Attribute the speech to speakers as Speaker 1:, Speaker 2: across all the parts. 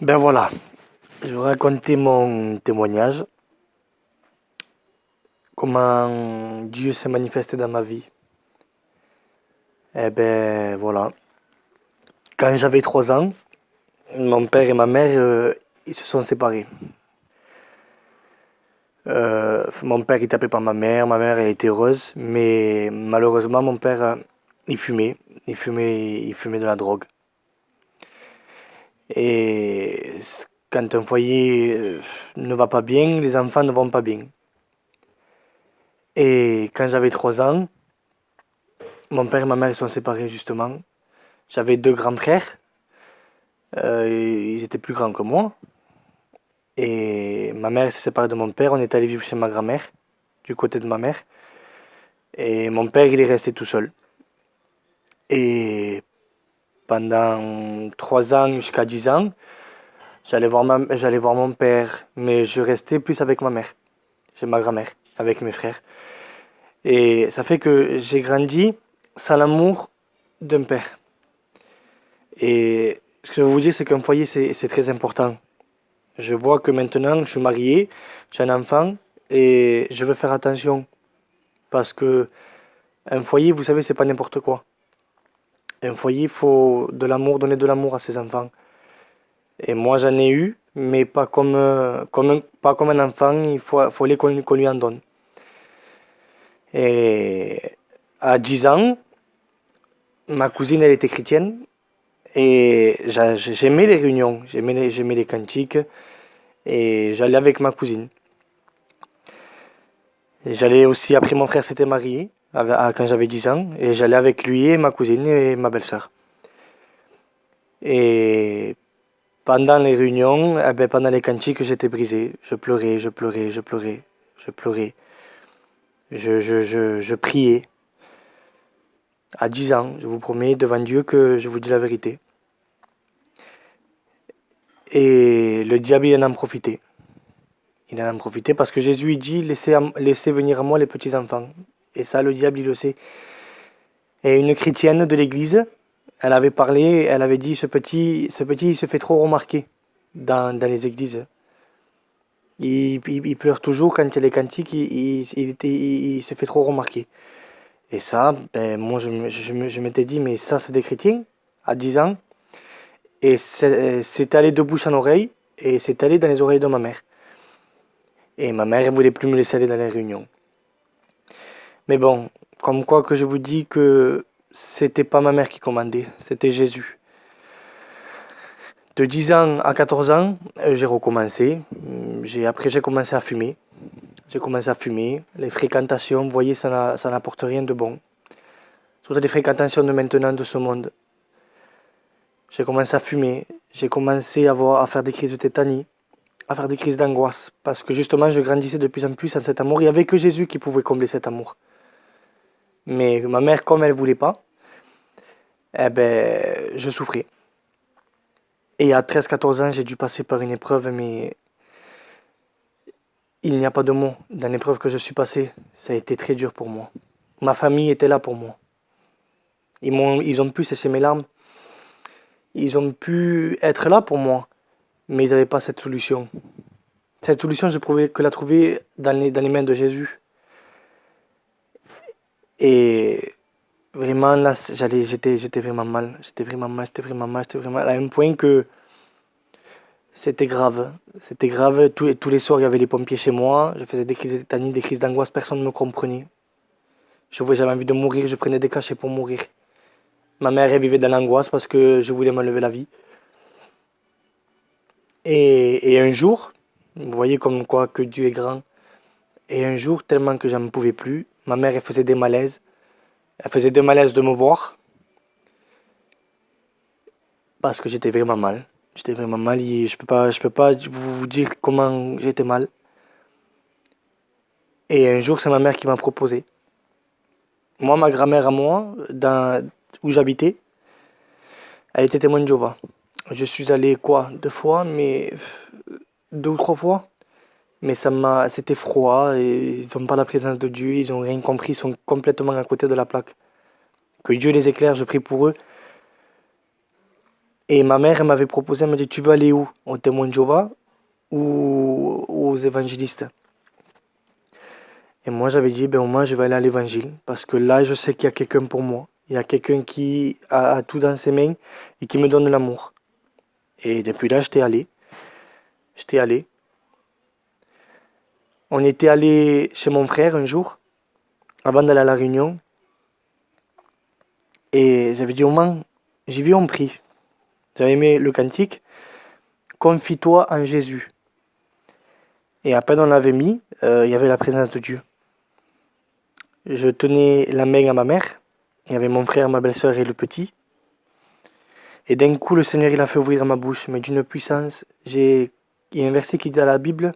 Speaker 1: Ben voilà, je vais raconter mon témoignage, comment Dieu s'est manifesté dans ma vie. Eh ben voilà, quand j'avais 3 ans, mon père et ma mère, ils se sont séparés. Mon père il tapait par ma mère elle était heureuse, mais malheureusement mon père il fumait, il fumait de la drogue. Et quand un foyer ne va pas bien, les enfants ne vont pas bien. Et quand j'avais 3 ans, mon père et ma mère ils sont séparés justement. J'avais deux grands frères, ils étaient plus grands que moi. Et ma mère s'est séparée de mon père, on est allé vivre chez ma grand-mère, du côté de ma mère. Et mon père, il est resté tout seul. Et pendant 3 ans jusqu'à 10 ans, j'allais voir mon père, mais je restais plus avec ma mère, chez ma grand-mère, avec mes frères. Et ça fait que j'ai grandi sans l'amour d'un père. Et ce que je veux vous dire, c'est qu'un foyer, c'est très important. Je vois que maintenant, je suis marié, j'ai un enfant et je veux faire attention parce que un foyer, vous savez, c'est pas n'importe quoi. Un foyer, il faut de l'amour, donner de l'amour à ses enfants. Et moi, j'en ai eu, mais pas pas comme un enfant, faut les qu'on lui en donne. Et à 10 ans, ma cousine, elle était chrétienne et j'aimais les réunions, j'aimais les cantiques et j'allais avec ma cousine. Et j'allais aussi, après mon frère s'était marié, quand j'avais 10 ans, et j'allais avec lui et ma cousine et ma belle-sœur. Et pendant les réunions, eh ben, pendant les cantiques, j'étais brisé. Je pleurais, je pleurais, je pleurais, je pleurais. Je priais. À 10 ans, je vous promets devant Dieu que je vous dis la vérité. Et le diable, il en a profité. Il en a profité parce que Jésus, il dit, laissez venir à moi les petits enfants. Et ça, le diable, il le sait. Et une chrétienne de l'église, elle avait parlé, elle avait dit, ce petit, il se fait trop remarquer dans les églises. Il pleure toujours quand il y a les cantiques, il se fait trop remarquer. Et ça, ben, moi, je m'étais dit, mais ça, c'est des chrétiens, à 10 ans. Et c'est allé de bouche en oreille, et c'est allé dans les oreilles de ma mère. Et ma mère, elle voulait plus me laisser aller dans les réunions. Mais bon, comme quoi que je vous dis que c'était pas ma mère qui commandait, c'était Jésus. De 10 ans à 14 ans, j'ai recommencé. Après, j'ai commencé à fumer. J'ai commencé à fumer. Les fréquentations, vous voyez, ça n'apporte rien de bon. Surtout les fréquentations de maintenant de ce monde. J'ai commencé à fumer. J'ai commencé à faire des crises de tétanie, à faire des crises d'angoisse. Parce que justement, je grandissais de plus en plus en cet amour. Il n'y avait que Jésus qui pouvait combler cet amour. Mais ma mère, comme elle voulait pas, eh ben, je souffrais. Et à 13-14 ans, j'ai dû passer par une épreuve, mais il n'y a pas de mots. Dans l'épreuve que je suis passé, ça a été très dur pour moi. Ma famille était là pour moi. Ils ont pu cesser mes larmes. Ils ont pu être là pour moi. Mais ils n'avaient pas cette solution. Cette solution, je pouvais que la trouver dans les mains de Jésus. Et vraiment, là, j'étais vraiment mal. J'étais vraiment mal, j'étais vraiment mal, j'étais vraiment mal. À un point que c'était grave. C'était grave. Tous les soirs, il y avait les pompiers chez moi. Je faisais des crises de tétanie, des crises d'angoisse. Personne ne me comprenait. J'avais envie de mourir. Je prenais des cachets pour mourir. Ma mère, elle vivait dans l'angoisse parce que je voulais m'enlever la vie. Et un jour, vous voyez comme quoi que Dieu est grand. Et un jour, tellement que j'en pouvais plus, ma mère, elle faisait des malaises. Elle faisait des malaises de me voir parce que j'étais vraiment mal. J'étais vraiment mal et je peux pas vous dire comment j'étais mal. Et un jour, c'est ma mère qui m'a proposé. Moi, ma grand-mère à moi, où j'habitais, elle était témoin de Jéhovah. Je suis allé quoi? 2 fois, mais 2 ou 3 fois. Mais c'était froid et ils n'ont pas la présence de Dieu, ils n'ont rien compris, ils sont complètement à côté de la plaque. Que Dieu les éclaire, je prie pour eux. Et ma mère, elle m'avait proposé, elle m'a dit, tu veux aller où? Aux témoins de Jéhovah ou aux évangélistes? Et moi, j'avais dit, ben, au moins, je vais aller à l'évangile. Parce que là, je sais qu'il y a quelqu'un pour moi. Il y a quelqu'un qui a tout dans ses mains et qui me donne l'amour. Et depuis là, j'étais allé. J'étais allé. On était allé chez mon frère un jour, avant d'aller à la réunion. Et j'avais dit au moins, j'ai vu, on prie. J'avais aimé le cantique. Confie-toi en Jésus. Et à peine on l'avait mis, il y avait la présence de Dieu. Je tenais la main à ma mère. Il y avait mon frère, ma belle-sœur et le petit. Et d'un coup, le Seigneur, il a fait ouvrir ma bouche, mais d'une puissance. Il y a un verset qui dit dans la Bible,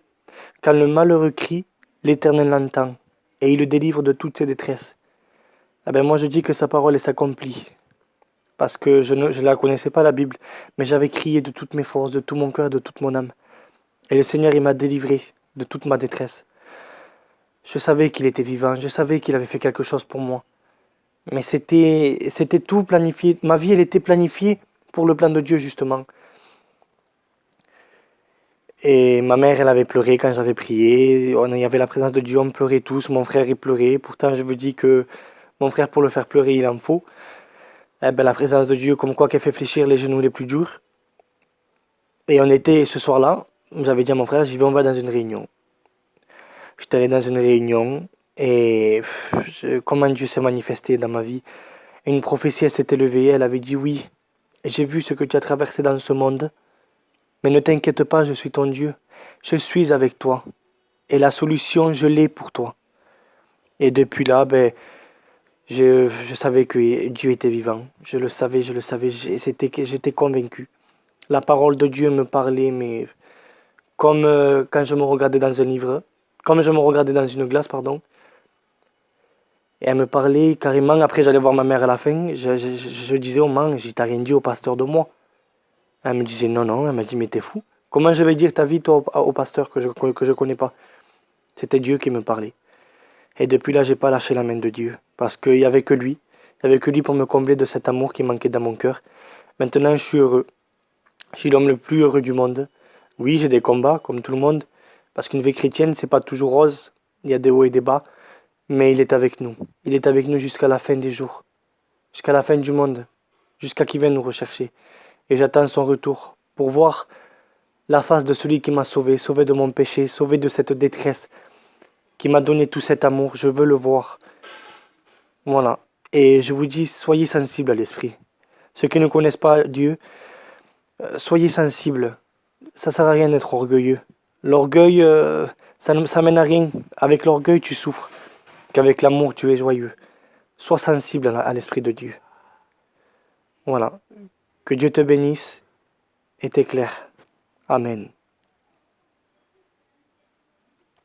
Speaker 1: quand le malheureux crie, l'Éternel l'entend, et il le délivre de toutes ses détresses. Ah ben moi, je dis que sa parole s'accomplit. Parce que je ne la connaissais pas, la Bible, mais j'avais crié de toutes mes forces, de tout mon cœur, de toute mon âme. Et le Seigneur, il m'a délivré de toute ma détresse. Je savais qu'il était vivant, je savais qu'il avait fait quelque chose pour moi. Mais c'était tout planifié. Ma vie, elle était planifiée pour le plan de Dieu, justement. Et ma mère, elle avait pleuré quand j'avais prié. Il y avait la présence de Dieu, on pleurait tous. Mon frère, il pleurait. Pourtant, je vous dis que mon frère, pour le faire pleurer, il en faut. Eh ben, la présence de Dieu, comme quoi, qu'elle fait fléchir les genoux les plus durs. Et on était ce soir-là, j'avais dit à mon frère, j'y vais, on va dans une réunion. J'étais allé dans une réunion et comment Dieu s'est manifesté dans ma vie. Une prophétie, elle s'était levée, elle avait dit oui, j'ai vu ce que tu as traversé dans ce monde, mais ne t'inquiète pas, je suis ton Dieu, je suis avec toi, et la solution, je l'ai pour toi. Et depuis là, ben, je savais que Dieu était vivant, je le savais, j'étais convaincu. La parole de Dieu me parlait, mais comme quand je me regardais dans un livre, comme je me regardais dans une glace, pardon, et elle me parlait carrément. Après, j'allais voir ma mère à la fin. Je disais au man, j'ai t'as rien dit au pasteur de moi. Elle me disait non, non. Elle m'a dit, mais t'es fou. Comment je vais dire ta vie, toi, au pasteur que je connais pas? C'était Dieu qui me parlait. Et depuis là, j'ai pas lâché la main de Dieu. Parce qu'il y avait que lui. Il y avait que lui pour me combler de cet amour qui manquait dans mon cœur. Maintenant, je suis heureux. Je suis l'homme le plus heureux du monde. Oui, j'ai des combats, comme tout le monde. Parce qu'une vie chrétienne, c'est pas toujours rose. Il y a des hauts et des bas. Mais il est avec nous. Il est avec nous jusqu'à la fin des jours. Jusqu'à la fin du monde. Jusqu'à qu'il vienne nous rechercher. Et j'attends son retour. Pour voir la face de celui qui m'a sauvé. Sauvé de mon péché. Sauvé de cette détresse. Qui m'a donné tout cet amour. Je veux le voir. Voilà. Et je vous dis, soyez sensibles à l'esprit. Ceux qui ne connaissent pas Dieu, soyez sensibles. Ça sert à rien d'être orgueilleux. L'orgueil, ça mène à rien. Avec l'orgueil, tu souffres. Qu'avec l'amour, tu es joyeux. Sois sensible à l'Esprit de Dieu. Voilà. Que Dieu te bénisse et t'éclaire. Amen.